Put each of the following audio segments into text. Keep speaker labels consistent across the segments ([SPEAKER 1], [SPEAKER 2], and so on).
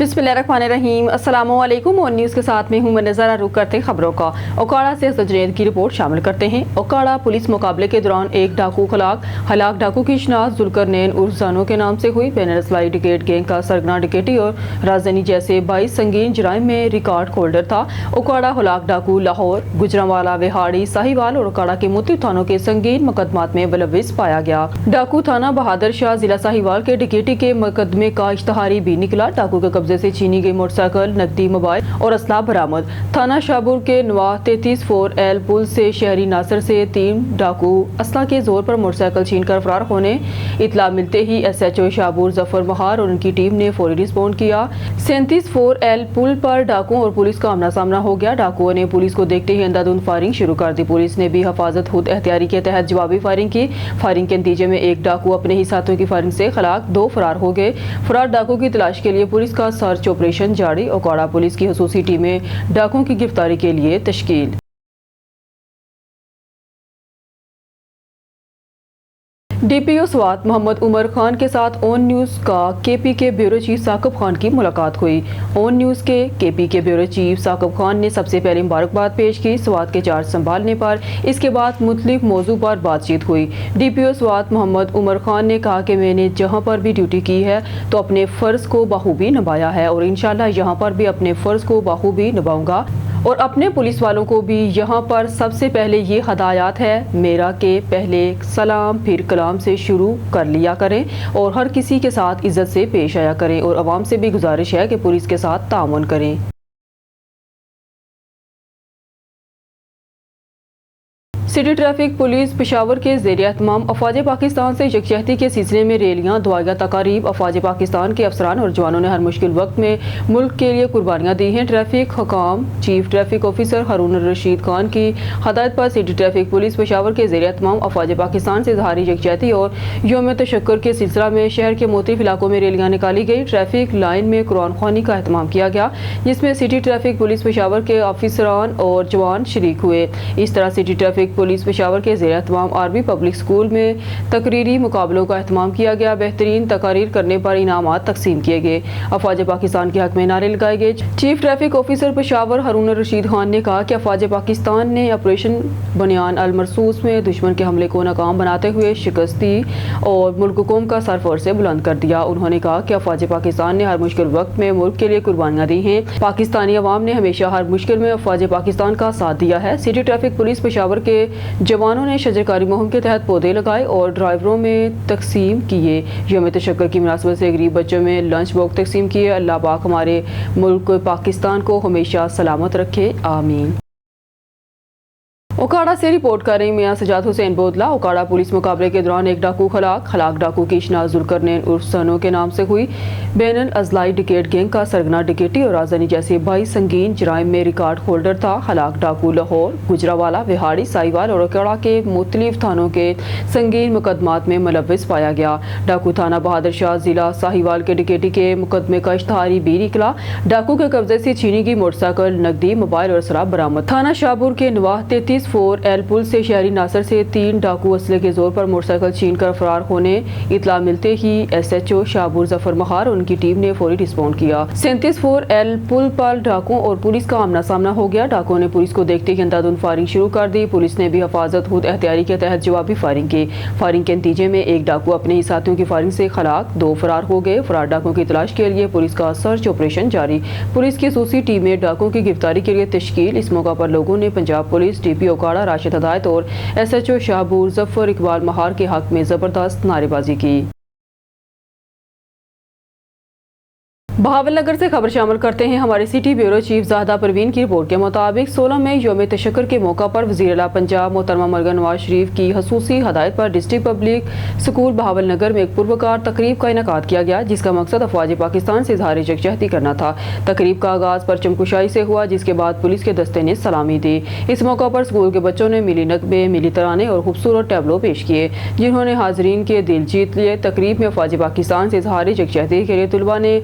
[SPEAKER 1] बिस्मिल्लाहिर्रहमानिर्रहीम। अस्सलामु अलैकुम। और न्यूज़ के साथ में हूँ मैं नज़ारा। रुक करते हैं खबरों का। ओकाड़ा से जुनैद की रिपोर्ट शामिल करते हैं। ओकाड़ा पुलिस मुकाबले के दौरान एक डाकू हलाक डाकू की शनाख्त जुल्करनैन उर्फ जानू के नाम से हुई। बैन अल-अज़लाई डिकेट गैंग का सरगना डिकेटी और राजधानी जैसे 22 संगीन जराइम में रिकॉर्ड होल्डर था। ओकाड़ा हलाक डाकू लाहौर, गुजरांवाला, विहाड़ी, साहिवाल और ओकाड़ा के मुख्तलिफ थानों के संगीन मुकदमात में मुलव्विस पाया गया। डाकू थाना बहादुर शाह जिला साहिवाल के डिकेटी के मुकदमे का इश्तहारी भी निकला। डाकू के कब्जे से छीनी गई मोटरसाइकिल, नकदी, मोबाइल और असला बरामद। थाना शाहपुर के नवा 33-4L पुल से शहरी नासिर से 3 डाकू असला के जोर पर मोटरसाइकिल छीन कर फरार होने इतला मिलते ही SHO शाहपुर जफर महार और उनकी टीम ने फौरी रिस्पॉन्ड किया। 37-4L पुल पर डाकुओं और पुलिस का आमना सामना हो गया। डाकुओं ने पुलिस को देखते ही अंधाधुंध फायरिंग शुरू कर दी। पुलिस ने भी हिफाजत खुद एहतियारी के तहत जवाबी फायरिंग की। फायरिंग के नतीजे में एक डाकू अपने ही साथियों की फायरिंग से हलाक, 2 फरार हो गए। फरार डाकू की तलाश के लिए पुलिस का सर्च ऑपरेशन जारी। ओकाड़ा पुलिस की खसूसी टीमें डाकुओं की गिरफ्तारी के लिए तश्कील। DPO स्वात मोहम्मद उमर खान के साथ ऑन न्यूज़ का KP के ब्यूरो चीफ साकिब खान की मुलाकात हुई। ऑन न्यूज़ के KP के ब्यूरो चीफ साकिब खान ने सबसे पहले मुबारकबाद पेश की स्वात के चार्ज संभालने पर। इसके बाद मुख्तलिफ मौजू पर बातचीत हुई। DPO स्वात मोहम्मद उमर खान ने कहा कि मैंने जहां पर भी ड्यूटी की है तो अपने फ़र्ज़ को बखूबी निभाया है और इंशाल्लाह यहाँ पर भी अपने फ़र्ज़ को बखूबी निभाऊंगा और अपने पुलिस वालों को भी यहाँ पर सबसे पहले ये हदायत है मेरा कि पहले सलाम फिर कलाम से शुरू कर लिया करें और हर किसी के साथ इज्जत से पेश आया करें और आवाम से भी गुजारिश है कि पुलिस के साथ ताउन करें। सिटी ट्रैफिक पुलिस पेशावर के ज़ेर एहतमाम अफवाज पाकिस्तान से यकजहती के सिलसिले में रैलियाँ, दुआया तकारीब। अफवाज पाकिस्तान के अफसरान और जवानों ने हर मुश्किल वक्त में मुल्क के लिए कुर्बानियाँ दी हैं। ट्रैफिक हुकाम चीफ ट्रैफिक ऑफिसर हारून रशीद खान की हदायत पर सिटी ट्रैफिक पुलिस पेशावर के ज़ेर एहतमाम अफवाज पाकिस्तान से इज़हारी यकजहती और यौम तशक्कुर के सिलसिला में शहर के मुख्तलिफ इलाकों में रैलियाँ निकाली गई। ट्रैफिक लाइन में कुरान ख्वानी का एहतमाम किया गया जिसमें सिटी ट्रैफिक पुलिस पेशावर के अफसरान और जवान शरीक हुए। इस तरह सिटी ट्रैफिक पुलिस पेशावर के ज़ेर एहतमाम आरबी पब्लिक स्कूल में तकरीरी मुकाबलों का एहतमाम किया गया। बेहतरीन तकारीर करने पर इनामात तकसीम किए गए। अफवाज पाकिस्तान के हक में नारे लगाए गए। चीफ ट्रैफिक ऑफिसर पेशावर हारून रशीद खान ने कहा कि अफवाज पाकिस्तान ने ऑपरेशन बनियान अल मरसूस में दुश्मन के हमले को नाकाम बनाते हुए शिकस्त दी और मुल्क कौम का सर फर से बुलंद कर दिया। उन्होंने कहा कि अफवाज पाकिस्तान ने हर मुश्किल वक्त में मुल्क के लिए कुर्बानियाँ दी हैं। पाकिस्तानी अवाम ने हमेशा हर मुश्किल में अफवाज पाकिस्तान का साथ दिया है। सिटी ट्रैफिक पुलिस पेशावर के जवानों ने शजरकारी मुहिम के तहत पौधे लगाए और ड्राइवरों में तकसीम किए। यौम तशक्कुर की मुनासबत से गरीब बच्चों में लंच बॉक्स तकसीम किए। अल्लाह पाक हमारे मुल्क पाकिस्तान को हमेशा सलामत रखे, आमीन। ओकाड़ा से रिपोर्ट कर रही मियां सजाद हुसैन बोदला। ओकाड़ा पुलिस मुकाबले के दौरान एक डाकू हलाक डाकू की शनाख्त जुल्करनैन उर्फ जानू के नाम से हुई। बैन अल-अज़लाई डिकेट गैंग का सरगना डिकेटी और राजधानी जैसे 22 संगीन जराइम में रिकॉर्ड होल्डर था। हलाक डाकू लाहौर, गुजरांवाला, विहाड़ी, साहिवाल और ओकाड़ा के मुख्तलिफ थानों के संगीन मुकदमात में मुलव्विस पाया गया। डाकू थाना बहादुर शाह जिला साहिवाल के डिकेटी के मुकदमे का इश्तहारी भी निकला। डाकू के कब्जे से छीनी गई मोटरसाइकिल, नकदी, मोबाइल और शराब बरामद। थाना शाहपुर के नवा 33-4L पुल से शहरी नासिर से 3 डाकू असले के जोर पर मोटरसाइकिल छीन कर फरार होने इतला मिलते ही SHO शाहपुर जफर महार और उनकी टीम ने फौरी रिस्पॉन्ड किया। 37-4L पुल पर डाकुओं और पुलिस का आमना सामना हो गया। डाकुओं ने पुलिस को देखते ही अंधाधुंध फायरिंग शुरू कर दी। पुलिस ने भी हिफाजत खुद एहतियारी के तहत जवाबी फायरिंग की। फायरिंग के नतीजे में एक डाकू अपने ही साथियों की फायरिंग से हलाक, 2 फरार हो गए। फरार डाकुओं की तलाश के लिए पुलिस का सर्च ऑपरेशन जारी। पुलिस की खसूसी टीमें डाकुओं की गिरफ्तारी के लिए तश्कील। इस मौका पर लोगों ने पंजाब पुलिस, DPO ओकाड़ा राशिद हदायत और SHO शाहपुर जफर इकबाल महार के हक में जबरदस्त नारेबाजी की। बहावलनगर से खबर शामिल करते हैं। हमारे सिटी ब्यूरो चीफ ज़ाहदा परवीन की रिपोर्ट के मुताबिक 16 मई यौम तशक्कुर के मौका पर वज़ीर आला पंजाब मोहतरमा मरगन नवाज शरीफ की खसूसी हदायत पर डिस्ट्रिक्ट पब्लिक स्कूल बहावलनगर में एक पुरवकार तकरीब का इनेकाद किया गया जिसका मकसद अफवाज पाकिस्तान से इज़हार यकजहती करना था। तकरीब का आगाज़ परचम कुशाई से हुआ जिसके बाद पुलिस के दस्ते ने सलामी दी। इस मौका पर स्कूल के बच्चों ने मिली नगमे, मिली तराने और खूबसूरत टैबलो पेश किए जिन्होंने हाजरीन के दिल जीत लिए। तकरीब में अफवाज पाकिस्तान से इज़हार यकजहती के लिए तलबा ने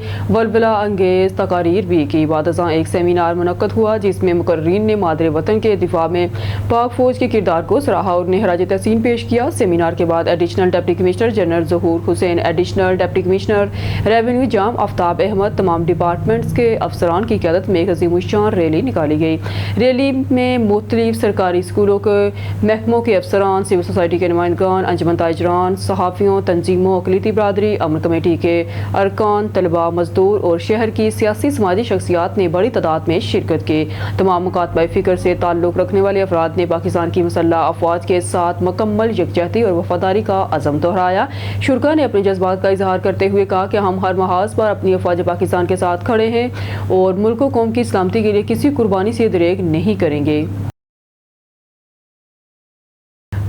[SPEAKER 1] ولولہ انگیز تقاریر بھی کی۔ بعد ازاں ایک سیمینار منعقد ہوا جس میں مقررین نے مادر وطن کے دفاع میں پاک فوج کے کردار کو سراہا اور خراج تحسین پیش کیا۔ سیمینار کے بعد ایڈیشنل ڈپٹی کمشنر جنرل ظہور حسین، ایڈیشنل ڈپٹی کمشنر ریونیو جام آفتاب احمد، تمام ڈپارٹمنٹس کے افسران کی قیادت میں ایک عظیم الشان ریلی نکالی گئی۔ ریلی میں مختلف سرکاری اسکولوں کے محکموں کے افسران، سول سوسائٹی کے نمائندگان، انجمن تاجران، صحافیوں، تنظیموں، اقلیتی برادری، امن کمیٹی کے ارکان، طلباء، مزدور اور شہر کی سیاسی سماجی شخصیات نے بڑی تعداد میں شرکت کی۔ تمام مکاتبہ فکر سے تعلق رکھنے والے افراد نے پاکستان کی مسلح افواج کے ساتھ مکمل یکجہتی اور وفاداری کا عزم دہرایا۔ شرکاء نے اپنے جذبات کا اظہار کرتے ہوئے کہا کہ ہم ہر محاذ پر اپنی افواج پاکستان کے ساتھ کھڑے ہیں اور ملک و قوم کی سلامتی کے لیے کسی قربانی سے دریغ نہیں کریں گے۔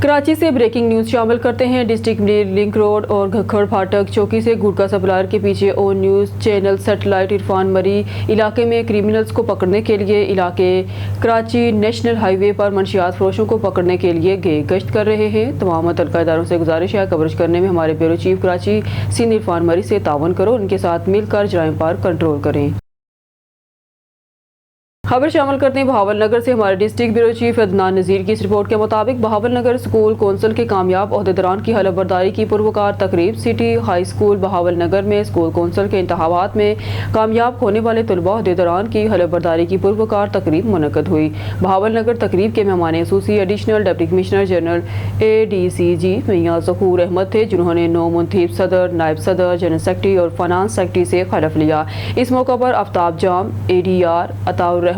[SPEAKER 1] کراچی سے بریکنگ نیوز شامل کرتے ہیں۔ ڈسٹرکٹ لنک روڈ اور گھکھڑ پھاٹک چوکی سے گٹکا سپلائر کے پیچھے او نیوز چینل سیٹلائٹ عرفان مری علاقے میں کریمنلز کو پکڑنے کے لیے علاقے کراچی نیشنل ہائی وے پر منشیات فروشوں کو پکڑنے کے لیے گشت کر رہے ہیں۔ تمام متعلقہ اداروں سے گزارش ہے کوریج کرنے میں ہمارے بیورو چیف کراچی سندھ عرفان مری سے تعاون کرو، ان کے ساتھ مل کر جرائم پر کنٹرول کریں۔ خبر شامل کرتے ہیں بہاول نگر سے۔ ہمارے district bureau chief Adnan Nazir کی اس رپورٹ کے مطابق بہاول نگر اسکول کونسل کے کامیاب عہدیداران کی حلف برداری کی پروقار تقریب city high school Bahawal Nagar میں اسکول کونسل کے انتخابات میں کامیاب ہونے والے طلباء عہدیداران کی حلف برداری کی پروقار تقریب منعقد ہوئی۔ بہاول نگر تقریب کے مہمان خصوصی additional deputy commissioner general ADCG میاں ظہور احمد تھے، جنہوں نے نو منتخب صدر، نائب صدر، جنرل سیکرٹری اور فائنانس سیکرٹری سے حلف لیا۔ اس موقع پر آفتاب جام ADR عطاء ur Rehman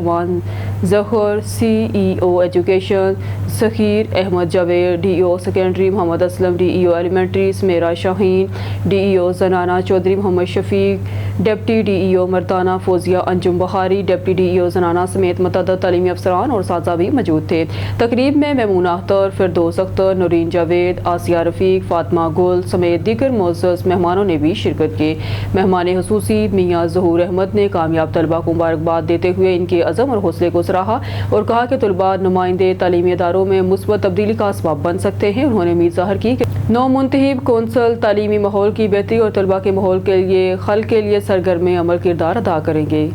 [SPEAKER 1] Zahir CEO education, Sakhir Ahmed Javed DEO secondary, Muhammad Aslam DEO elementary, Sumaira Shaheen DEO زنانہ، چودھری محمد شفیق ڈپٹی DEO مردانہ، فوزیہ انجم بخاری ڈپٹی DEO زنانہ سمیت متعدد تعلیمی افسران اور اساتذہ بھی موجود تھے۔ تقریب میں میمونہ اختر، فردوس اختر، نورین جاوید، آسیہ رفیق، فاطمہ گل سمیت دیگر معزز مہمانوں نے بھی شرکت کی۔ مہمان خصوصی میاں ظہور احمد نے کامیاب طلباء کو مبارکباد دیتے ہوئے ان کے عزم اور حوصلے کو سراہا اور کہا کہ طلباء نمائندے تعلیمی اداروں میں مثبت تبدیلی کا اسباب بن سکتے ہیں۔ انہوں نے امید ظاہر کی کہ نو منتخب کونسل تعلیمی ماحول کی بہتری اور طلباء کے ماحول کے لیے خلق کے لیے سرگرم عمل کردار ادا کریں گے۔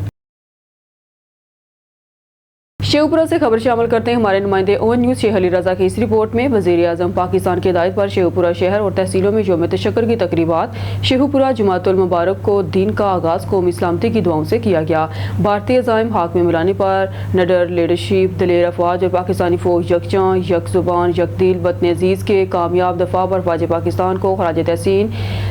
[SPEAKER 1] شیوپورہ سے خبر شامل کرتے ہیں ہمارے نمائندے اون نیوز شیخ علی رضا کی اس رپورٹ میں۔ وزیر اعظم پاکستان کی ہدایت پر شیوپورہ شہر اور تحصیلوں میں یوم تشکر کی تقریبات۔ شیوپورہ جمعۃ المبارک کو دن کا آغاز قومی سلامتی کی دعاؤں سے کیا گیا۔ بھارتی عزائم حق میں ملانے پر نڈر لیڈرشپ، دلیر افواج اور پاکستانی فوج یکجاں، یک زبان، یک دل، وطن عزیز کے کامیاب دفاع پر فوج پاکستان کو خراج تحسین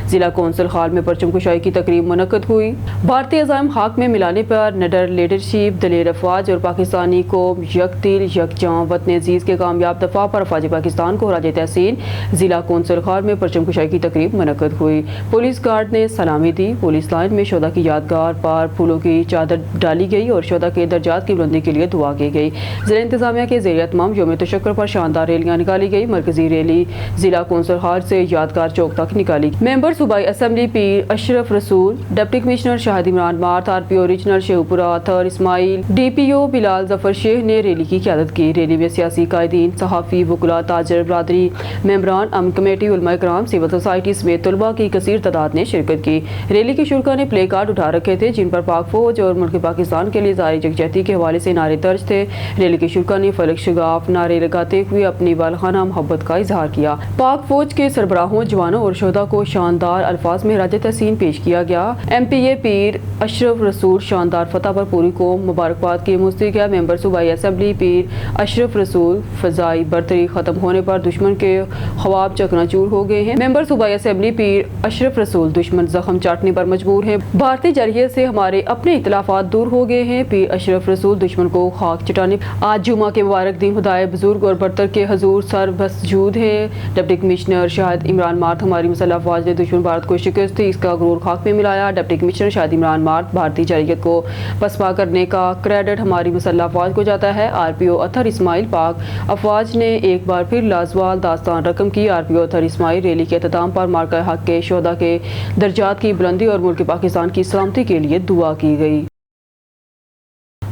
[SPEAKER 1] ضلع کونسل ہال میں پرچم کشائی کی تقریب منعقد ہوئی۔ بھارتی عزائم حق میں ملانے پر نڈر لیڈرشپ، دلیر افواج اور پاکستانی قوم یک دل، یکجاں، وطن عزیز کے کامیاب دفاع پر فوج پاکستان کو خراج تحسین ضلع کونسل ہال میں پرچم کشائی کی تقریب منعقد ہوئی۔ پولیس گارڈ نے سلامی دی۔ پولیس لائن میں شہداء کی یادگار پر پھولوں کی چادر ڈالی گئی اور شہداء کے درجات کی بلندی کے لیے دعا کی گئی۔ ضلع انتظامیہ کے زیر اہتمام یوم تشکر پر شاندار ریلیاں نکالی گئی۔ مرکزی ریلی ضلع کونسل ہال سے یادگار چوک تک نکالی گئی۔ ممبر صوبائی اسمبلی پیر اشرف رسول، ڈپٹی کمشنر شاہد عمران مارت، RPO ریجنل شیوپورہ اطہر اسماعیل، DPO بلال ظفر شیخ نے ریلی کی قیادت کی۔ ریلی میں سیاسی قائدین، صحافی، وکلاء، تاجر برادری، ممبران، امن کمیٹی، علماء کرام، سول سوسائٹی سمیت طلباء کی کثیر تعداد نے شرکت کی۔ ریلی کے شرکاء نے پلے کارڈ اٹھا رکھے تھے جن پر پاک فوج اور ملک پاکستان کے لیے ظاہر یکجہتی کے حوالے سے نعرے درج تھے۔ ریلی کے شرکاء نے فلک شگاف نعرے لگاتے ہوئے اپنی والہانہ محبت کا اظہار کیا۔ پاک فوج کے سربراہوں، جوانوں اور شہداء کو شاندار الفاظ میں خراج تحسین پیش کیا گیا۔ MPA پیر اشرف رسول شاندار فتح پر پوری قوم مبارکباد کی مستحق ہے۔ ممبر صوبائی اسمبلی پیر اشرف رسول، فضائی برتری ختم ہونے پر دشمن کے خواب چکنا چور ہو گئے ہیں۔ ممبر صوبائی اسمبلی پیر اشرف رسول، دشمن زخم چاٹنے پر مجبور ہیں، بھارتی جرحیت سے ہمارے اپنے اختلافات دور ہو گئے ہیں۔ پیر اشرف رسول، دشمن کو خاک چٹانے۔ آج جمعہ کے مبارک دن خدائے بزرگ اور برتر کے حضور سر مسجود ہے۔ ڈپٹی کمشنر شاہد عمران مارت، ہماری مسلح افواج نے دشمن بھارت کو شکست دی، اس کا غرور خاک میں ملایا۔ ڈپٹی کمشنر شاہد عمران مارت، بھارتی جرحیت کو پسپا کرنے کا کریڈٹ ہماری مسلح افواج کو جاتا ہے۔ RPO اطہر اسماعیل، پاک افواج نے ایک بار پھر لازوال داستان رقم کی۔ RPO اطہر اسماعیل، ریلی کے اختتام پر مارکہ حق کے شہداء کے درجات کی بلندی اور ملک پاکستان کی سلامتی کے لیے دعا کی گئی۔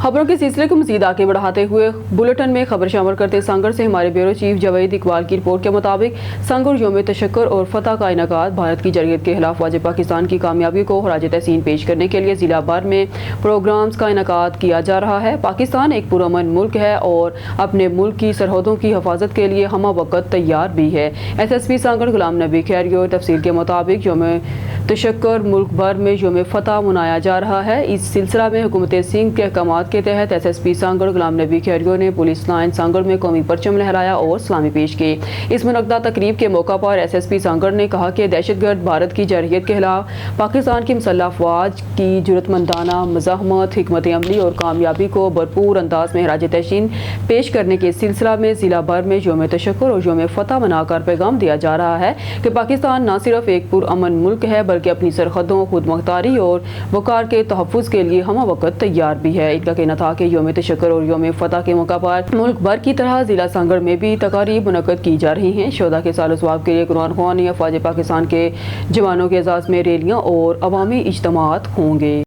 [SPEAKER 1] खबरों के सिलसिले को मजीद आगे बढ़ाते हुए बुलेटिन में खबर शामिल करते संगर से हमारे ब्यूरो चीफ जावेद इकबाल की रिपोर्ट के मुताबिक संगर यौम तशक्कुर और फतह का इनेकाद भारत की जरयत के खिलाफ वाजिब पाकिस्तान की कामयाबी को खराज तहसीन पेश करने के लिए जिला भर में प्रोग्राम्स का इनेकाद किया जा रहा है। पाकिस्तान एक पुरअमन मुल्क है और अपने मुल्क की सरहदों की हिफाजत के लिए हमा वक्त तैयार भी है। SSP संगर गुलाम नबी खैरियो तफसील के मुताबिक यौम तशक्कुर मुल्क भर में यौम फतह मनाया जा रहा है। इस सिलसिला में हुकूमत सिंध के अहकामात के तहत SSP सांगड़ गुलाम नबी खैरियो ने पुलिस लाइन सांगड़ में कौमी परचम लहराया और सलामी पेश की। इस मुनक्दा तकरीब के मौका पर SSP सांगड़ ने कहा कि दहशतगर्द भारत की जरहियत के खिलाफ पाकिस्तान की मुसल्लह अफवाज की जुर्रतमंदाना मज़ाहमत, हिकमत अमली और कामयाबी को भरपूर अंदाज में खराज तहसीन पेश करने के सिलसिला में जिला भर में यौम तशक्कुर और यौम फतह मनाकर पैगाम दिया जा रहा है कि पाकिस्तान न सिर्फ एक पुरअमन मुल्क है बल्कि अपनी सरहदों, खुद मुख्तारी और वकार के तहफ़्फ़ुज़ के लिए हमा वक्त तैयार भी है। इनका कहना था कि यौम तशक्कुर और यौम फतह के मौका पर मुल्क भर की तरह जिला सांगड़ में भी तकारीब मुनक्कद की जा रही हैं। शोधा के साल सवाब के लिए कुरान ख्वानी अफवाज पाकिस्तान के जवानों के एजाज़ में रैलियाँ और अवामी इज्तिमात होंगे।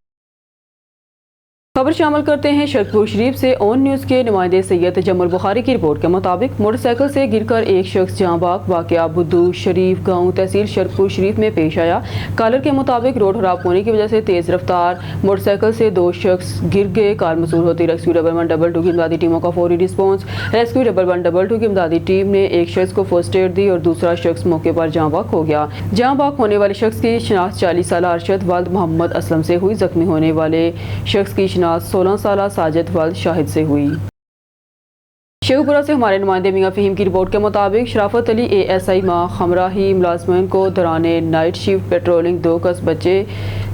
[SPEAKER 1] खबर शामिल करते हैं शरकपुर शरीफ से। ऑन न्यूज़ के नुमाइंदे सैयद जमल बुखारी की रिपोर्ट के मुताबिक मोटरसाइकिल से गिरकर एक शख्स जाँ बाग। वाक़या बुद्धू शरीफ गांव तहसील शरकपुर शरीफ में पेश आया। कॉलर के मुताबिक रोड खराब होने की वजह से तेज़ रफ्तार मोटरसाइकिल से दो शख्स गिर गए। कार मसूल होती रेस्क्यू 112 की इमदादी टीमों का फौरी रिस्पॉन्स। रेस्क्यू 112 की इमदादी टीम ने एक शख्स को फर्स्ट एड दी और दूसरा शख्स मौके पर जाँ बाग हो गया। जाँ बाग होने वाले शख्स की शनाख्त 40 साल अरशद वल्द मोहम्मद असलम से हुई। जख्मी होने वाले शख्स की 16 साल साजिद वल्द शाहिद से हुई। शेखपुरा से हमारे नुमाइंदे मियां फहीम की रिपोर्ट के मुताबिक शराफत अली ASI माँ खमराही मुलाजमन को दौरान नाइट शिफ्ट पेट्रोलिंग दो कस बच्चे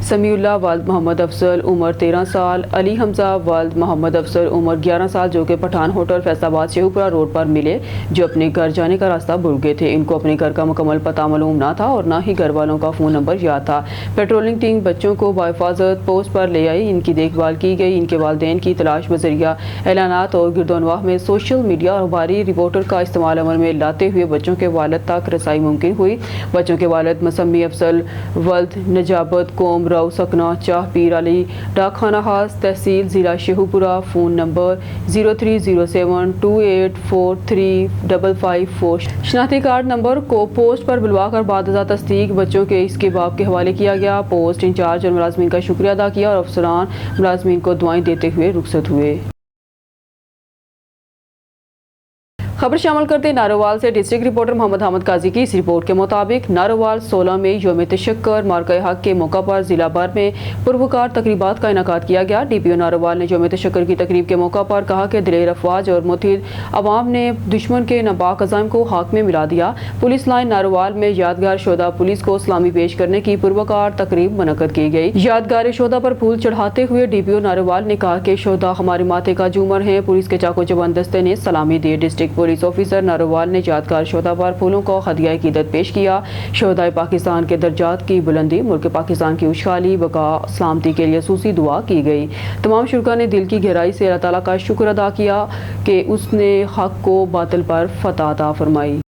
[SPEAKER 1] समीउल्लाह वल्द मोहम्मद अफजल उम्र 13 साल, अली हमजा वल्द मोहम्मद अफजल उम्र 11 साल जो कि पठान होटल फैसलाबाद शेखपुरा रोड पर मिले, जो अपने घर जाने का रास्ता भूल गए थे। इनको अपने घर का मुकम्मल पता मालूम ना था और ना ही घर वालों का फ़ोन नंबर याद था। पेट्रोलिंग टीम बच्चों को बाहिफाजत पोस्ट पर ले आई। इनकी देखभाल की गई। इनके वालिदैन की तलाश बजरिया ऐलानात और गिरदोनवाह में सोशल मीडिया और अखबारी रिपोर्टर का इस्तेमाल अमल में लाते हुए बच्चों के वालिद तक रसाई मुमकिन हुई। बच्चों के वालिद मसम्मी अफजल वल्द नजाबत कोम राव सकना चाह पीर अली डाकखाना हास तहसील ज़िला शेखपुरा। Phone number 030728435554। शनाख्ती कार्ड नंबर को पोस्ट पर बुलवा कर बाद तस्दीक बच्चों के इसके बाप के हवाले किया गया। पोस्ट इंचार्ज और मुलाजमीन का शुक्रिया अदा किया और अफसरान मुलाजमीन को दुआएं देते हुए रुखसत हुए। खबर शामिल करते नारोवाल से। डिस्ट्रिक्ट रिपोर्टर मोहम्मद हामिद काजी की इस रिपोर्ट के मुताबिक नारोवाल 16 में यौम तशक्कुर मार्का हक के मौका पर जिला भर में पुरवकार तकरीबात का इनेकाद किया गया। DPO नारोवाल ने यौम तशक्कुर की तकरीब के मौका पर कहा कि दिलेर अफवाज और मुतहिद अवाम ने दुश्मन के नापाक अज़ाइम को हाथ में मिला दिया। पुलिस लाइन नारोवाल में यादगार शोधा पुलिस को सलामी पेश करने की पुरवकार तकरीब मुनक्कद की गई। यादगार शोधा पर फूल चढ़ाते हुए DPO नारोवाल ने कहा कि शोधा हमारे माथे का झूमर है। पुलिस के चाको चबंद दस्ते ने सलामी दी। डिस्ट्रिक्ट पुलिस ऑफिसर नारोवाल ने यादगार शोधा पर फूलों को हदिया कीदत पेश किया। शोधा पाकिस्तान के दर्जात की बुलंदी, मुल्क पाकिस्तान की खुशहाली बका सलामती के लिए सूसी दुआ की गई। तमाम शुरका ने दिल की गहराई से अल्लाह ताला का शुक्र अदा किया कि उसने हक को बातिल पर फतह अता फरमाई।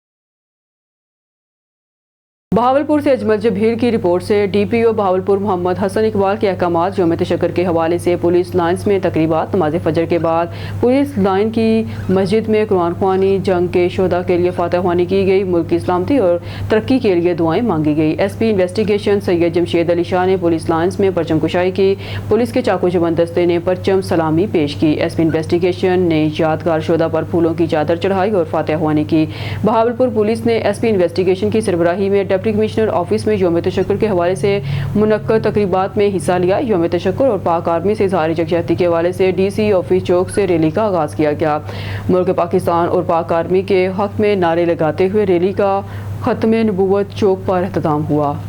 [SPEAKER 1] बहावलपुर से अजमल जबीर की रिपोर्ट से। DPO बहावलपुर मोहम्मद हसन इकबाल के अहकामात यौम तशक्कुर के हवाले से पुलिस लाइन्स में तकरीबात। नमाज फजर के बाद पुलिस लाइन की मस्जिद में कुरान ख्वानी, जंग के शोधा के लिए फातह ख्वानी की गई। मुल्क की सलामती और तरक्की के लिए दुआएं मांगी गई। SP इन्वेस्टिगेशन सैयद जमशेद अली शाह ने पुलिस लाइन्स में परचम कुशाई की। पुलिस के चाकू चबंद दस्ते ने परचम सलामी पेश की। SP इन्वेस्टिगेशन ने यादगार शोधा पर फूलों की चादर चढ़ाई और फातह ख्वानी की। बहावलपुर पुलिस ने SP इन्वेस्टिगेशन की सरबराही में डिप्टी कमिश्नर ऑफिस में यौम तशक्कुर के हवाले से मुनक्कद तकरीबात में हिस्सा लिया। यौम तशक्कुर और पाक आर्मी से इज़हार यकजहती के हवाले से DC ऑफिस चौक से रैली का आगाज़ किया गया। मुल्क पाकिस्तान और पाक आर्मी के हक में नारे लगाते हुए रैली का खत्म नबूवत चौक पर एहतमाम हुआ।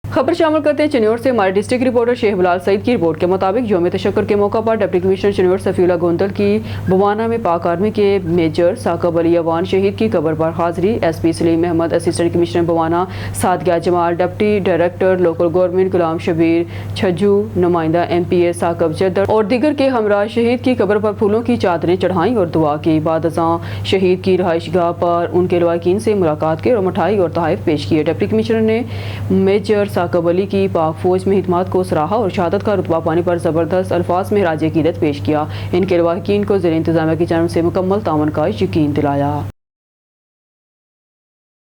[SPEAKER 1] खबर शामिल करते हैं चन्योर से। हमारे डिस्ट्रिक्ट रिपोर्टर शेख बिलाल सईद की रिपोर्ट के मुताबिक यौम तशक्कुर के मौका पर डिप्टी कमिश्नर चन्योर सफीउल्ला गोंदल की बवाना में पाक आर्मी के मेजर साकब अली अवान शहीद की कब्र पर हाजिरी। SP Salim Ahmed, assistant commissioner Bawana सादगिया Jamal, deputy director local government Ghulam Shabbir Chhajju, नुमाइंदा MPA साकब जद्दर और दीगर के हमरा शहीद की कब्र पर फूलों की चादरें चढ़ाई और दुआ की। बाद अज़ां शहीद की रहायशगाह पर उनके लवाकिन से मुलाकात की और मिठाई और तोहफे पेश किए। डिप्टी कमिश्नर ने मेजर یعقوب علی کی پاک فوج میں خدمات کو سراہا اور شہادت کا رتبہ پانے پر زبردست الفاظ میں خراج عقیدت پیش کیا۔ ان کے لواحقین کو زیر انتظامیہ کی جانب سے مکمل تعاون کا یقین دلایا۔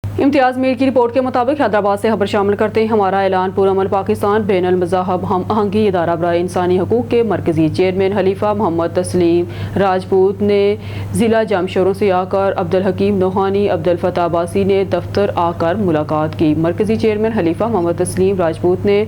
[SPEAKER 1] امتیاز میر کی رپورٹ کے مطابق حیدرآباد سے خبر شامل کرتے ہیں ہمارا اعلان پرامن پاکستان بین المذاہب ہم آہنگی ادارہ برائے انسانی حقوق کے مرکزی چیئرمین خلیفہ محمد تسلیم راجپوت نے ضلع جامشوروں سے آ کر عبدالحکیم نوحانی عبدالفتاح عباسی نے دفتر آ کر ملاقات کی۔ مرکزی چیئرمین خلیفہ محمد تسلیم راجپوت نے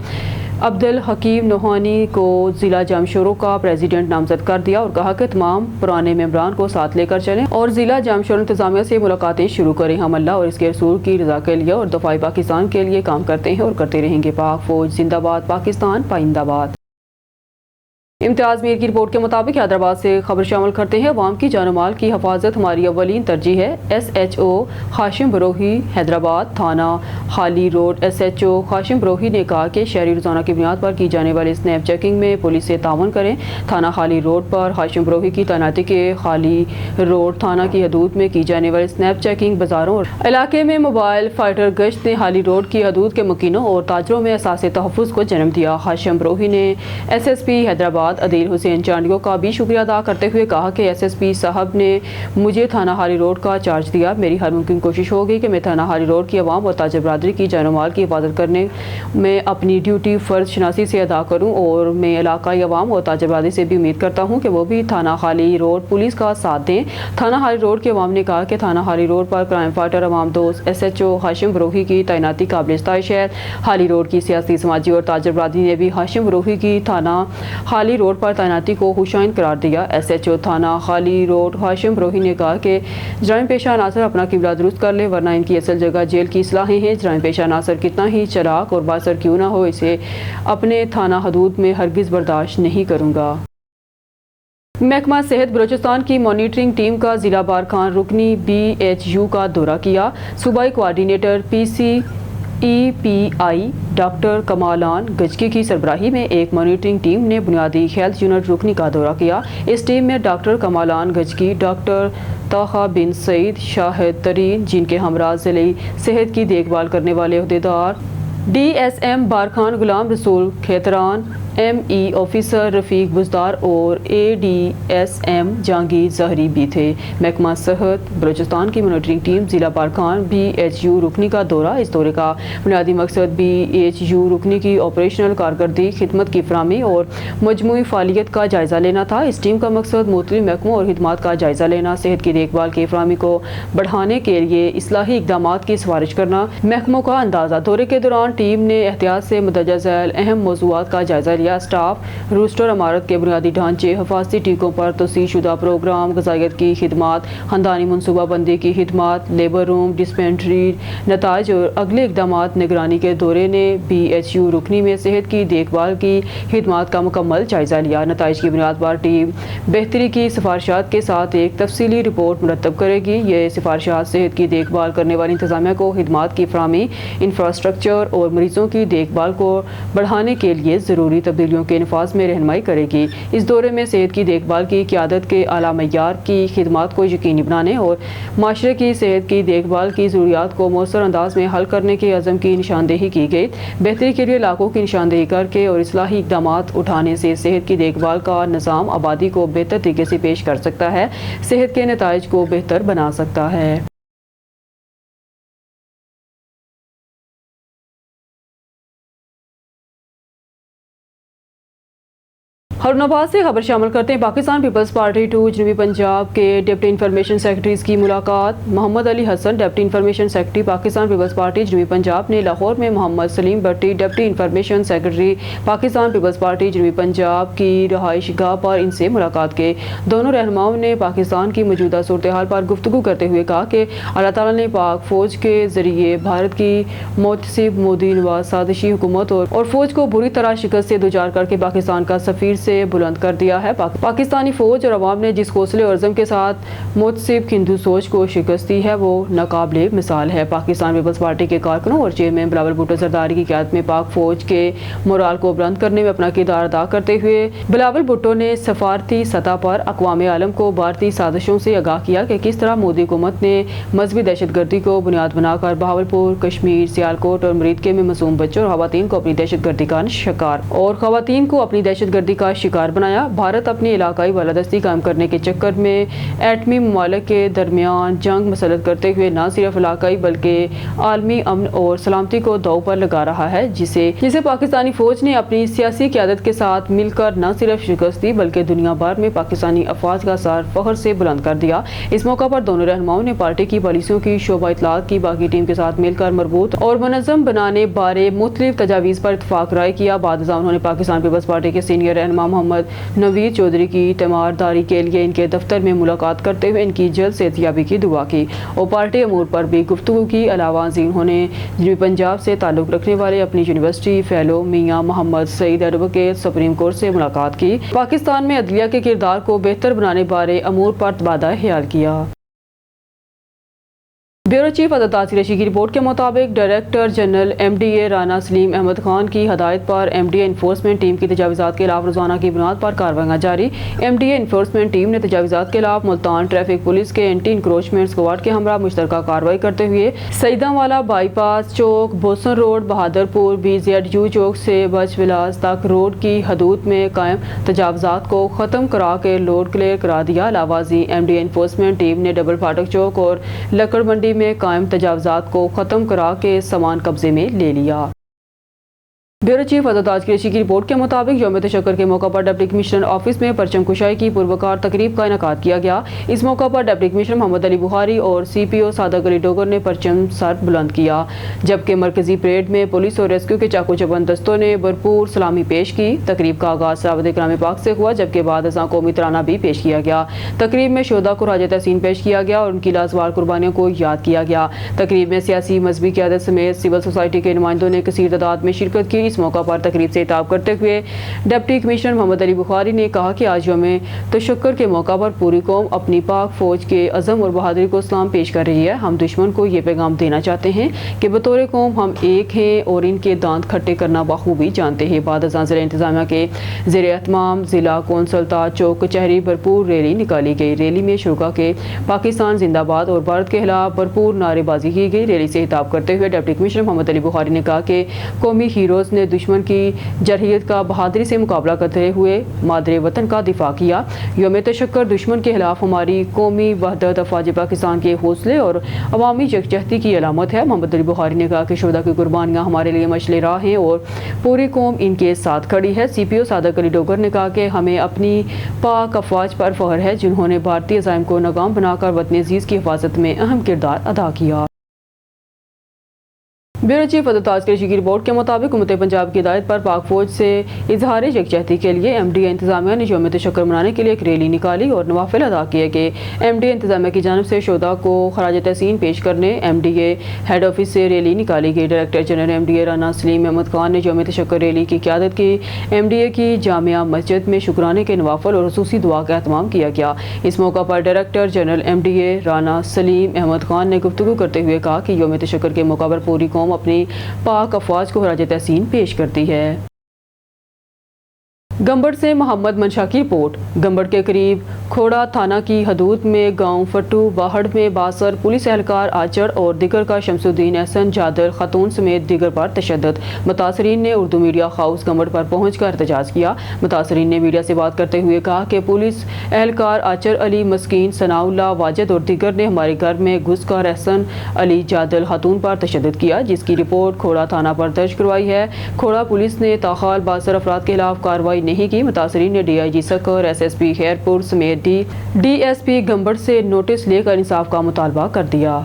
[SPEAKER 1] عبدالحکیم نوحانی کو ضلع جامشوروں کا پریزیڈنٹ نامزد کر دیا اور کہا کہ تمام پرانے ممبران کو ساتھ لے کر چلیں اور ضلع جامشور انتظامیہ سے ملاقاتیں شروع کریں۔ ہم اللہ اور اس کے رسول کی رضا کے لیے اور دفاع پاکستان کے لیے کام کرتے ہیں اور کرتے رہیں گے۔ پاک فوج زندہ باد، پاکستان پائندہ باد۔ امتیاز میر کی رپورٹ کے مطابق حیدرآباد سے خبر شامل کرتے ہیں عوام کی جان و مال کی حفاظت ہماری اولین ترجیح ہے۔ ایس ایچ او ہاشم بروہی حیدرآباد تھانہ حالی روڈ ایس ایچ او ہاشم بروہی نے کہا کہ شہری روزانہ کی بنیاد پر کی جانے والی سنیپ چیکنگ میں پولیس سے تعاون کریں۔ تھانہ حالی روڈ پر ہاشم بروہی کی تعیناتی کے حالی روڈ تھانہ کی حدود میں کی جانے والی سنیپ چیکنگ بازاروں اور علاقے میں موبائل فائٹر گشت نے حالی روڈ کی حدود کے مکینوں اور تاجروں میں احساس تحفظ کو جنم دیا۔ ہاشم بروہی نے ایس ایس پی حیدرآباد عدیل حسین چانڈیو کا بھی شکریہ ادا کرتے ہوئے کہا کہ ایس ایس پی صاحب نے مجھے تھانہ حالی روڈ کا چارج دیا۔ میری ہر ممکن کوشش ہوگی کہ میں تھانہ حالی روڈ کی عوام اور تاجر برادری کی جان و مال کی حفاظت کرنے میں اپنی ڈیوٹی فرض شناسی سے ادا کروں اور میں علاقائی عوام اور تاجر برادری سے بھی امید کرتا ہوں کہ وہ بھی تھانہ حالی روڈ پولیس کا ساتھ دیں۔ تھانہ حالی روڈ کے عوام نے کہا کہ تھانہ حالی روڈ پر کرائم فائٹر عوام دوست ایس ایچ او ہاشم بروہی کی تعیناتی قابل ستائش ہے۔ حالی روڈ کی سیاسی سماجی اور تاجر برادری نے بھی ہاشم بروہی کی تھانہ حالی روڈ پر تعیناتی کو خوشائند قرار دیا۔ ایس ایچ او تھانہ حالی روڈ ہاشم بروہی نے کہا کہ جرائم پیشہ عناصر اپنا قبلہ درست کر لے ورنہ ان کی اصل جگہ جیل کی اصلاحیں ہیں۔ جرائم پیشہ عناصر کتنا ہی چلاک اور بااثر کیوں نہ ہو اسے اپنے تھانہ حدود میں ہرگز برداشت نہیں کروں گا۔ محکمہ صحت بلوچستان کی مانیٹرنگ ٹیم کا ضلع بارکھان رکنی بی ایچ یو کا دورہ کیا۔ صوبائی کوارڈینیٹر پی سی ای پی آئی ڈاکٹر کمالان گجکی کی سربراہی میں ایک مانیٹرنگ ٹیم نے بنیادی ہیلتھ یونٹ رکنی کا دورہ کیا۔ اس ٹیم میں ڈاکٹر کمالان گجکی، ڈاکٹر طاہا بن سعید شاہد ترین، جن کے ہمراہ ضلعی صحت کی دیکھ بھال کرنے والے عہدیدار D S M Barkhan Ghulam رسول کھیتران، ایم ای آفیسر رفیق بزدار اور اے ڈی ایس ایم جہانگیر ظاہری بھی تھے۔ محکمہ صحت بلوچستان کی مانیٹرنگ ٹیم ضلع بارکھان بی ایچ یو رکنی کا دورہ۔ اس دورے کا بنیادی مقصد بی ایچ یو رکنی کی آپریشنل کارکردگی، خدمت کی فراہمی اور مجموعی فعالیت کا جائزہ لینا تھا۔ اس ٹیم کا مقصد مختلف محکموں اور خدمات کا جائزہ لینا، صحت کی دیکھ بھال کی فراہمی کو بڑھانے کے لیے اصلاحی اقدامات کی سفارش کرنا، محکموں کا اندازہ۔ دورے کے دوران ٹیم نے احتیاط سے مندرجہ ذیل اہم موضوعات کا جائزہ لیا۔ اسٹاف روسٹر، عمارت کے بنیادی ڈھانچے، حفاظتی ٹیکوں پر توسیع شدہ پروگرام، غذائیت کی خدمات، خاندانی منصوبہ بندی کی خدمات، لیبر روم، ڈسپینسری نتائج اور اگلے اقدامات۔ نگرانی کے دورے نے بی ایچ یو رکنی میں صحت کی دیکھ بھال کی خدمات کا مکمل جائزہ لیا۔ نتائج کی بنیاد پر ٹیم بہتری کی سفارشات کے ساتھ ایک تفصیلی رپورٹ مرتب کرے گی۔ یہ سفارشات صحت کی دیکھ بھال کرنے والی انتظامیہ کو خدمات کی فراہمی، انفراسٹرکچر اور مریضوں کی دیکھ بھال کو بڑھانے کے لیے ضروری تبدیلیوں کے نفاذ میں رہنمائی کرے گی۔ اس دورے میں صحت کی دیکھ بھال کی قیادت کے اعلیٰ معیار کی خدمات کو یقینی بنانے اور معاشرے کی صحت کی دیکھ بھال کی ضروریات کو مؤثر انداز میں حل کرنے کے عزم کی نشاندہی کی گئی۔ بہتری کے لیے علاقوں کی نشاندہی کر کے اور اصلاحی اقدامات اٹھانے سے صحت کی دیکھ بھال کا نظام آبادی کو بہتر طریقے سے پیش کر سکتا ہے، صحت کے نتائج کو بہتر بنا سکتا ہے۔ ہارون آباد سے خبر شامل کرتے ہیں پاکستان پیپلز پارٹی 2 جنوبی پنجاب کے ڈپٹی انفارمیشن سیکرٹریز کی ملاقات۔ Muhammad Ali Hassan deputy information secretary Pakistan Peoples Party جنوبی پنجاب نے لاہور میں Muhammad Salim Batti deputy information secretary Pakistan Peoples Party جنوبی پنجاب کی رہائش گاہ پر ان سے ملاقات کی۔ دونوں رہنماؤں نے پاکستان کی موجودہ صورتحال پر گفتگو کرتے ہوئے کہا کہ اللہ تعالیٰ نے پاک فوج کے ذریعے بھارت کی محتسب مودی نواز سازشی حکومت اور فوج کو بری طرح شکست سے دوچار کر کے پاکستان کا سفیر سے بلند کر دیا ہے۔ پاکستانی فوج اور عوام نے جس حوصلے اور عزم کے ساتھ متعصب ہندو سوچ کو شکست دی ہے وہ ناقابل مثال ہے۔ پاکستان پیپلز پارٹی کے کارکنوں اور چیئرمین بلاول بھٹو زرداری کی قیادت میں پاک فوج کے مورال کو بلند کرنے میں اپنا کردار ادا کرتے ہوئے بلاول بھٹو نے سفارتی سطح پر اقوام عالم کو بھارتی سازشوں سے آگاہ کیا کہ کس طرح مودی حکومت نے مذہبی دہشت گردی کو بنیاد بنا کر بہاولپور، کشمیر، سیالکوٹ اور مریدکے میں معصوم بچوں اور خواتین کو اپنی دہشت گردی کا شکار بنایا۔ بھارت اپنی علاقائی بالادستی قائم کرنے کے چکر میں ایٹمی ممالک کے درمیان جنگ مسلط کرتے ہوئے نہ صرف علاقائی بلکہ عالمی امن اور سلامتی کو داؤ پر لگا رہا ہے، جسے پاکستانی فوج نے اپنی سیاسی قیادت کے ساتھ مل کر نہ صرف شکست دی بلکہ دنیا بھر میں پاکستانی افواج کا سر فخر سے بلند کر دیا۔ اس موقع پر دونوں رہنماؤں نے پارٹی کی پالیسیوں کی شعبہ اطلاعات کی باقی ٹیم کے ساتھ مل کر مربوط اور منظم بنانے بارے مختلف تجاویز پر اتفاق رائے کیا۔ بعد ازاں انہوں نے پاکستان پیپلز پارٹی کے سینئر رہنما محمد نوید چودھری کی تیمارداری کے لیے ان کے دفتر میں ملاقات کرتے ہوئے ان کی جلد صحتیابی کی دعا کی اور پارٹی امور پر بھی گفتگو کی۔ علاوہ ازیں انہوں نے جنوبی پنجاب سے تعلق رکھنے والے اپنی یونیورسٹی فیلو میاں محمد سعید ایڈوکیٹ سپریم کورٹ سے ملاقات کی۔ پاکستان میں عدلیہ کے کردار کو بہتر بنانے بارے امور پر تبادلہ خیال کیا۔ بیورو چیف عدد قریشی کی رپورٹ کے مطابق director general M D A Rana Salim Ahmed Khan کی ہدایت پر M D A enforcement team کی تجاوزات کے خلاف روزانہ کی بنیاد پر کارروائیاں جاری۔ M D A enforcement team نے تجاوزات کے خلاف ملتان ٹریفک پولیس کے اینٹی انکروچمنٹ اسکواڈ کے ہمراہ مشترکہ کارروائی کرتے ہوئے سیداں والا by pass Chowk, Bosan road, Bahadurpur, BZU چوک سے بچ ولاس تک روڈ کی حدود میں قائم تجاوزات کو ختم کرا کے لوڈ کلیئر کرا دیا۔ علاوہ ازیں M D A enforcement team نے ڈبل پھاٹک چوک اور لکڑ منڈی میں قائم تجاوزات کو ختم کرا کے سامان قبضے میں لے لیا۔ بیورو چیف عدد قریشی کی رپورٹ کے مطابق یوم تشکر کے موقع پر ڈپٹی کمشنر آفس میں پرچم کشائی کی پروکار تقریب کا انعقاد کیا گیا۔ اس موقع پر ڈپٹی کمشنر محمد علی بخاری اور CPO صادق علی ڈوگر نے پرچم سر بلند کیا، جبکہ مرکزی پریڈ میں پولیس اور ریسکیو کے چاقو چبند دستوں نے بھرپور سلامی پیش کی۔ تقریب کا آغاز صلوات کلام پاک سے ہوا، جبکہ بعد ازاں قومی ترانہ بھی پیش کیا گیا۔ تقریب میں شہداء کو خراج تحسین پیش کیا گیا اور ان کی لازوال قربانیوں کو یاد کیا گیا۔ تقریب میں سیاسی مذہبی قیادت سمیت سول سوسائٹی کے نمائندوں نے کثیر تعداد میں شرکت کی۔ اس موقع پر تقریب سے خطاب کرتے ہوئے ڈپٹی کمشنر محمد علی بخاری نے کہا کہ آج یوم تشکر کے موقع پر پوری قوم اپنی پاک فوج کے عزم اور بہادری کو سلام پیش کر رہی ہے۔ ہم دشمن کو یہ پیغام دینا چاہتے ہیں کہ بطور قوم ہم ایک ہیں اور ان کے دانت کھٹے کرنا بخوبی جانتے ہیں۔ بعد ازاں ضلع انتظامیہ کے زیر اہتمام ضلع کونسل تا چوک کچہری بھرپور ریلی نکالی گئی۔ ریلی میں شرکاء کے پاکستان زندہ باد اور بھارت کے خلاف بھرپور نعرے بازی کی گئی۔ ریلی سے خطاب کرتے ہوئے ڈپٹی کمشنر محمد علی بخاری نے کہا کہ قومی ہیروز نے دشمن کی جرحیت کا بہادری سے مقابلہ کرتے ہوئے مادر وطن کا دفاع کیا۔ یوم تشکر دشمن کے خلاف ہماری قومی وحدت، افواج پاکستان کے حوصلے اور عوامی یکجہتی کی علامت ہے۔ محمد علی بخاری نے کہا کہ شہداء کی قربانیاں ہمارے لیے مشعل راہ ہیں اور پوری قوم ان کے ساتھ کھڑی ہے۔ CPO صادق علی ڈوگر نے کہا کہ ہمیں اپنی پاک افواج پر فخر ہے جنہوں نے بھارتی عزائم کو ناکام بنا کر وطن عزیز کی حفاظت میں اہم کردار ادا کیا۔ بیورو چیف عدد قریشی کی رپورٹ کے مطابق حکومت پنجاب کی ہدایت پر پاک فوج سے اظہار یکجہتی کے لیے ایم ڈی اے انتظامیہ نے یوم تشکر منانے کے لیے ایک ریلی نکالی اور نوافل ادا کیے کہ ایم ڈی اے انتظامیہ کی جانب سے شہداء کو خراج تحسین پیش کرنے M D A head office سے ریلی نکالی گئی۔ Director general M D A Rana Salim Ahmed Khan نے یوم تشکر ریلی کی قیادت کی۔ ایم ڈی اے کی جامعہ مسجد میں شکرانے کے نوافل اور خصوصی دعا کا اہتمام کیا گیا۔ اس موقع پر director general M D A Rana Salim Ahmed Khan نے گفتگو کرتے ہوئے کہا کہ یوم تشکر کے موقع پر پوری قوم اپنی پاک افواج کو خراج تحسین پیش کرتی ہے۔ گمبڑ سے محمد منشا کی رپورٹ۔ گمبڑ کے قریب کھوڑا تھانہ کی حدود میں گاؤں فٹو باہڑ میں باثر پولیس اہلکار آچر اور دیگر کا شمس الدین احسن جادر خاتون سمیت دیگر پر تشدد۔ متاثرین نے اردو میڈیا ہاؤس گمبڑ پر پہنچ کر احتجاج کیا۔ متاثرین نے میڈیا سے بات کرتے ہوئے کہا کہ پولیس اہلکار آچر علی مسکین، ثناء اللہ واجد اور دیگر نے ہمارے گھر میں گھس کر احسن علی جادل خاتون پر تشدد کیا، جس کی رپورٹ کھوڑا تھانہ پر درج کروائی ہے۔ کھوڑا پولیس نے تاحال باثر افراد کے خلاف کارروائی نہیں کی۔ متاثرین نے DIG سکر، SSP خیرپور سمیت DSP گمبڑ سے نوٹس لے کر انصاف کا مطالبہ کر دیا۔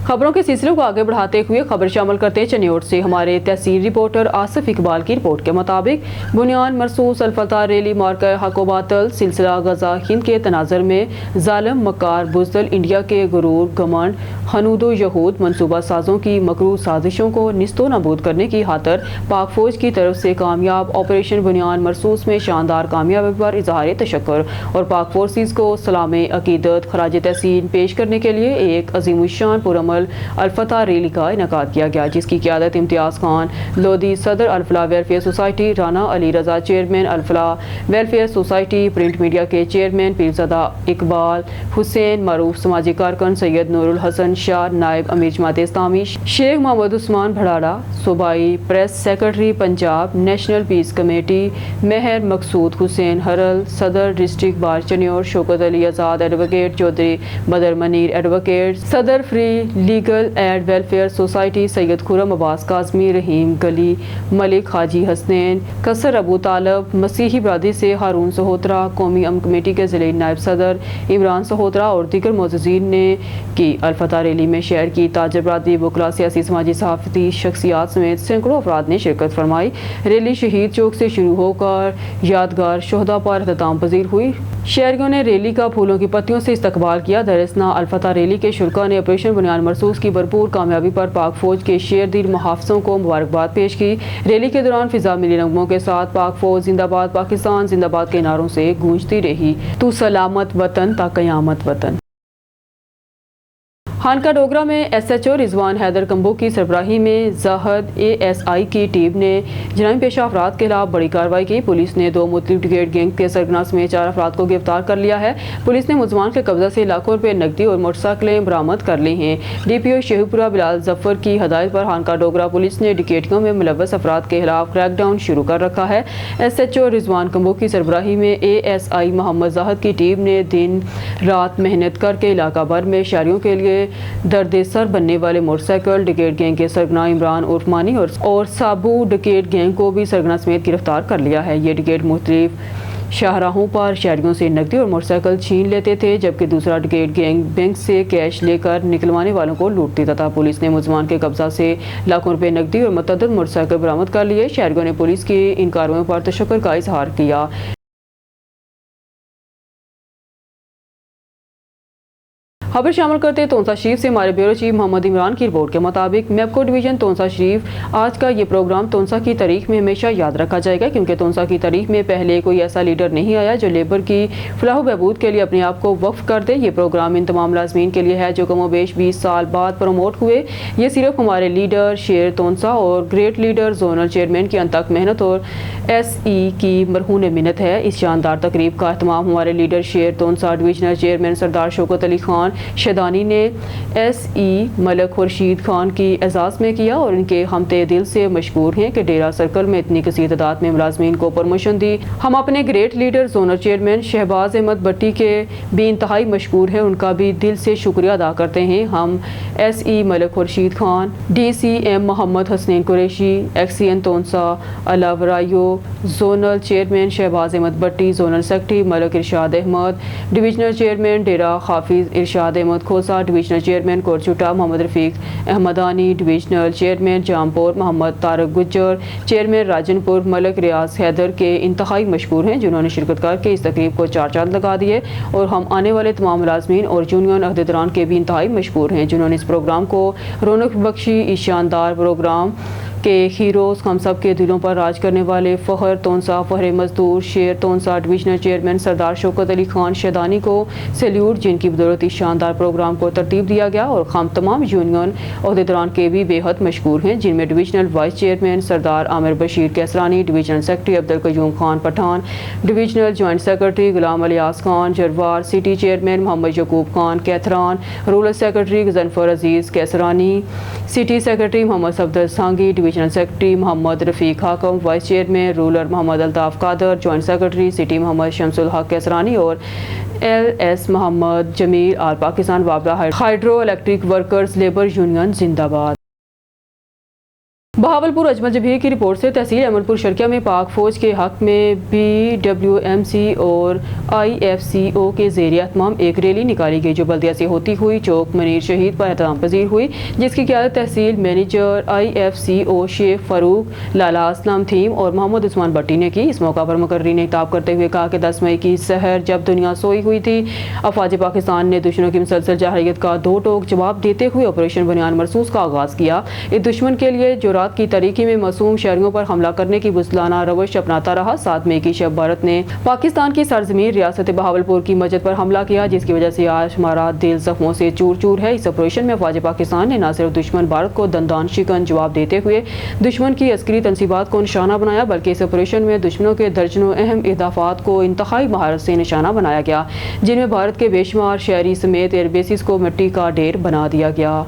[SPEAKER 1] खबरों के सिलसिले को आगे बढ़ाते हुए खबर शामिल करते हैं चनियोट से। हमारे तहसील रिपोर्टर आसिफ इकबाल की रिपोर्ट के मुताबिक बुनियान मरसूस अल-फतह रैली मार्का हक व बातिल सिलसिला गजा हिंद के तनाजर में जालिम मकार बुज़दिल इंडिया के गुरूर घमंड हनूदो यहूद मनसूबा साजों की मकरू साजिशों को निस्तो नाबूद करने की खातर पाक फौज की तरफ से कामयाब ऑपरेशन बुनियान मरसूस में शानदार कामयाबी पर इजहार तशक्कुर और पाक फोर्सेस को सलाम अकीदत खराज तहसीन पेश करने के लिए एक अजीमुशान पुरअमल अल-फतह रैली का इनेकाद किया गया, जिसकी क़यादत इम्तियाज़ खान लोधी सदर Al-Falah welfare society, Rana Ali Raza chairman Al-Falah welfare society, print media के चेयरमैन पीरज़ादा इकबाल हुसैन, मरूफ समाजी कारकुन सैयद नूरुल हसन शाह, नायब अमीर जमात इस्लामी शेख मोहम्मद उस्मान भड़ाड़ा, सूबाई press secretary Punjab national peace committee Mehar Maqsood Hussain Haral, सदर district bar Chiniot Shaukat Ali Azad advocate, Chaudhry Badar Munir advocate, सदर free legal and welfare society Syed Khurram Abbas Kazmi, Rahim गली मलिक, हाजी हसनैन कसर, अबू तालब मसीही बरादरी से हारून सहोत्रा, कौमी अमन कमेटी के ज़िले नायब सदर इमरान सहोत्रा और दीगर मोअज़्ज़िज़ीन ने की अल-फतह रैली में शहर की ताजर बरादरी, वकला, सियासी समाजी सहाफ़ती शख्सियात समेत सैकड़ों अफराद ने शिरकत फरमाई। रैली शहीद चौक से शुरू होकर यादगार शोहदा पर अख्ताम पजीर हुई। शहरियों ने रैली का फूलों की पत्तियों से इस्तकबाल किया। दरअसल अल-फतह रैली के शुरका ने ऑपरेशन बुनियान मरसूस की भरपूर कामयाबी पर पाक फौज के शेर दिल मुहाफ़िज़ों को मुबारकबाद पेश की। रैली के दौरान फिजा मिली नगमों के साथ पाक फौज जिंदाबाद पाकिस्तान जिंदाबाद के नारों से गूंजती रही। तू सलामत वतन ता क़यामत वतन। खानका डोगरा में SHO रिजवान हैदर कंबो की सरबराही में ज़ाहद ASI की टीम ने जराइम पेशा अफराद के खिलाफ बड़ी कार्रवाई की। पुलिस ने 2 मुख्तलिफ ब्रिगेड गैंग के सरगना समेत 4 अफराद को गिरफ्तार कर लिया है। पुलिस ने मुलज़मान के कब्जा से लाखों रुपए नकदी और मोटरसाइकिलें बरामद कर ली हैं। DPO शेखपुरा बिलाल जफर की हदायत पर खानका डोगरा पुलिस ने डकैतियों में मुलव्वस अफराद के खिलाफ क्रैकडाउन शुरू कर रखा है। SHO रिजवान कंबो की सरबराही में ASI मोहम्मद ज़ाहद की टीम ने दिन रात मेहनत करके इलाका भर में शहरियों के लिए दर्द सर बनने वाले मोटरसाइकिल डकैत गैंग के सरगना इमरान उर्फ मानी और साबू डकैत गैंग को भी सरगना समेत गिरफ्तार कर लिया है। ये डकैत मुख्तलिफ शाहराहों पर शहरियों से नकदी और मोटरसाइकिल छीन लेते थे, जबकि दूसरा डकैत गैंग बैंक से कैश लेकर निकलवाने वालों को लूटती था। पुलिस ने मुलज़मान के कब्जा से लाखों रुपए नकदी और मतअद्दद मोटरसाइकिल बरामद कर लिए। शहरियों ने पुलिस की इन कार्रवाइयों पर तशक्कुर का इजहार किया। खबर शामिल करते तोंसा शरीफ से हमारे ब्यूरो चीफ मोहम्मद इमरान की रिपोर्ट के मुताबिक मैपको डिवीजन तोंसा शरीफ आज का ये प्रोग्राम तोंसा की तारीख में हमेशा याद रखा जाएगा, क्योंकि तोंसा की तारीख में पहले कोई ऐसा लीडर नहीं आया जो लेबर की फलाह बहबूद के लिए अपने आप को वक्फ कर दे। ये प्रोग्राम इन तमाम मुलाज़मीन के लिए है जो कमोबेश 20 साल बाद प्रमोट हुए। ये सिर्फ हमारे लीडर शेर तोंसा और ग्रेट लीडर जोनल चेयरमैन की अनथक मेहनत और SE की मरहून मिन्नत है। इस शानदार तकरीब का अहतमाम हमारे लीडर शेर तोंसा डिवीजनल चेयरमैन सरदार शौकत अली खान शेदानी ने SE मलक खुर्शीद खान की एजाज़ में किया और इनके हम तहे दिल से मशकूर हैं कि डेरा सर्कल में इतनी कसीर तादाद में मुलाज़मीन को प्रमोशन दी। हम अपने great leader zonal chairman Shahbaz Ahmed Bhatti के भी इंतहाई मशकूर हैं, उनका भी दिल से शुक्रिया अदा करते हैं। हम SE Malik Khurshid Khan, DCM Mohammad Hasnain Qureshi, XCN Taunsa अलावरायो, zonal chairman Shahbaz Ahmed Bhatti, zonal secretary Malik Irshad Ahmed, divisional chairman Dera Hafiz Irshad Ahmed Khosa, divisional chairman Kotchutta Mohammad Rafiq Ahmadani, divisional chairman Jampur Mohammad Tariq Gujjar, chairman Rajanpur Malik Riaz Haider के इंतहाई मशहूर हैं, जिन्होंने शिरकत करके इस तकरीब को 4 चांद लगा दिए। और हम आने वाले तमाम मुलाज़मीन और यूनियन अहदेदारान के भी इंतहाई मशहूर हैं, जिन्होंने इस प्रोग्राम को रौनक बख्शी। इस शानदार प्रोग्राम के हीरोज़ हम सब के दिलों पर राज करने वाले फ़खर तोंसा, फ़हरे मजदूर शेर तोंसा डिवीजनल चेयरमैन सरदार शौकत अली खान शेदानी को सैल्यूट, जिनकी बदौलत इस शानदार प्रोग्राम को तरतीब दिया गया। और हम तमाम यूनियन अहदेदारान के भी बेहद मशहूर हैं, जिनमें divisional vice chairman Sardar Aamir Bashir Qaisrani, divisional secretary Abdul Qayyum Khan Pathan, divisional joint secretary Ghulam Ilyas Khan Jarwar, city chairman Mohammad Yaqoob Khan Kaithran, rural secretary Ghazanfar Aziz Qaisrani, city secretary Mohammad Safdar Sangi, divisional secretary Mohammad Rafiq Hakam, vice chairman rural Mohammad Altaf Qadir, joint secretary city Mohammad Shamsul Haq Qaisrani और LS मोहम्मद जमील। और पाकिस्तान वाबला hydro electric workers labour union जिंदाबाद। बहावलपुर अजमल जबीर की रिपोर्ट से तहसील अमरपुर शर्किया में पाक फौज के हक में BWMC और IFCO के ज़ेरिए एहतमाम एक रैली निकाली गई जो बल्दिया से होती हुई चौक मनीर शहीद पर एहतराम पजीर हुई, जिसकी क़यादत तहसील मैनेजर IFCO शेख फ़ारूक लाला असलम थीम और मोहम्मद उस्मान भट्टी ने की। इस मौका पर मुकर्रीन ने खिताब करते हुए कहा कि 10 मई की सहर जब दुनिया सोई हुई थी, अफवाज पाकिस्तान ने दुश्मनों की मुसलसल जारहियत का दो टोक जवाब देते हुए ऑपरेशन बुनियान मरसूस का आगाज़ किया। इस दुश्मन के लिए जो रात की तारीकी में मासूम शहरियों पर हमला करने की बुज़दिलाना रवश अपनाता रहा। 7 मई की शब भारत ने पाकिस्तान की सरजमीन रियासत बहावलपुर की मस्जिद पर हमला किया, जिसकी वजह से आज हमारा दिल जख्मों से चूर चूर है। इस ऑपरेशन में अफवाज पाकिस्तान ने न सिर्फ दुश्मन भारत को दंदान शिकन जवाब देते हुए दुश्मन की अस्करी तनसीबात को निशाना बनाया, बल्कि इस ऑपरेशन में दुश्मनों के दर्जनों अहम अहदाफात को इंतहाई महारत से निशाना बनाया गया, जिनमें भारत के बेशुमार शहरी समेत एयरबेसिस को मिट्टी का ढेर बना दिया गया।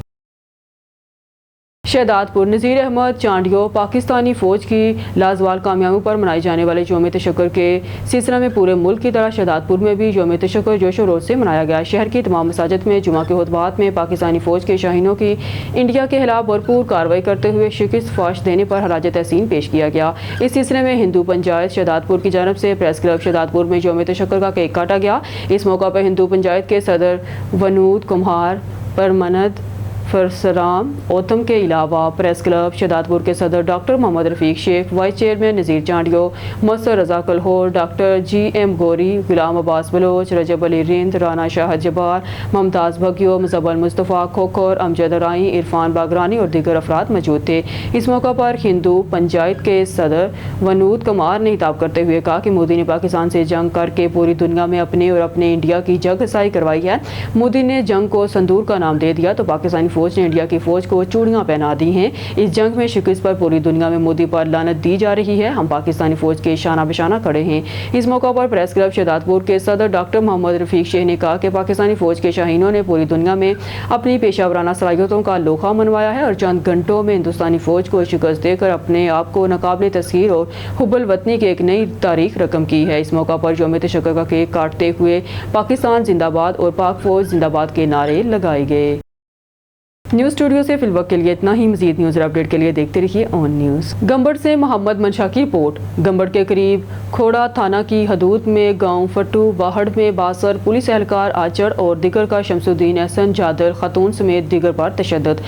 [SPEAKER 1] शहदादपुर नज़ीर अहमद चांडियो पाकिस्तानी फ़ौज की लाजवाल कामयाबी पर मनाए जाने वाले यौम तशक्कुर के सिलसिले में पूरे मुल्क की तरह शहदादपुर में भी यौम तशक्कुर जोश और से मनाया गया। शहर की तमाम मसाजिद में जुमा के खुतबात में पाकिस्तानी फ़ौज के शाहीनों की इंडिया के खिलाफ भरपूर कार्रवाई करते हुए शिकस्त फाश देने पर हराज तहसीन पेश किया गया। इस सिलसिले में हिंदू पंचायत शहदादपुर की जानब से प्रेस क्लब शहदादपुर में यौम तशक्कुर का केक काटा गया। इस मौका पर हिंदू पंचायत के सदर वनूद कुम्हार परमनद फरसराम ओतम के अलावा प्रेस क्लब शहदादपुर के सदर doctor Mohammad Rafiq Sheikh, vice chairman Nazir Chandio, Masar Raza Kalhoro, doctor GM Ghori, Ghulam Abbas Baloch, Rajab Ali Rind, Rana Shah Jabbar, Mumtaz Bhagio, Mujabbal Mustafa Khokhar, Amjad Rai, Irfan बागरानी और दीगर अफराद मौजूद थे। इस मौका पर हिंदू पंचायत के सदर वनूद कुमार ने खिताब करते हुए कहा कि मोदी ने पाकिस्तान से जंग करके पूरी दुनिया में अपने और अपने इंडिया की जगहसाई करवाई है। मोदी ने जंग को संदूर का नाम दे दिया तो पाकिस्तानी फौज ने इंडिया की फौज को चूड़ियां पहना दी हैं। इस जंग में शिकस्त पर पूरी दुनिया में मोदी पर लानत दी जा रही है। हम पाकिस्तानी फौज के शाना बिशाना खड़े हैं। इस मौका पर प्रेस क्लब शहदादपुर के सदर डॉक्टर मोहम्मद रफीक शेख ने कहा कि पाकिस्तानी फौज के शाहीनों ने पूरी दुनिया में अपनी पेशावराना सलाहियतों का लोहा मनवाया है और चंद घंटों में हिंदुस्तानी फौज को शिकस्त देकर अपने आप को नाकाबिले तस्खीर और हुब्बुल वतनी की एक नई तारीख रकम की है। इस मौका पर यौम तशक्कुर का केक काटते हुए पाकिस्तान जिंदाबाद और पाक फौज जिंदाबाद के नारे लगाए गए। न्यूज़ स्टूडियो से फिलवक्त के लिए इतना ही। मज़ीद न्यूज़ और अपडेट के लिए देखते रहिए ऑन न्यूज़। गंबड़ से मोहम्मद मंशा की रिपोर्ट। गंबड़ के करीब खोड़ा थाना की हदूद में गांव फट्टू बाहड़ में बासर पुलिस एहलकार आचर और दिगर का शमसुद्दीन एहसन जादर खातून समेत दिगर पर तशद्दुद।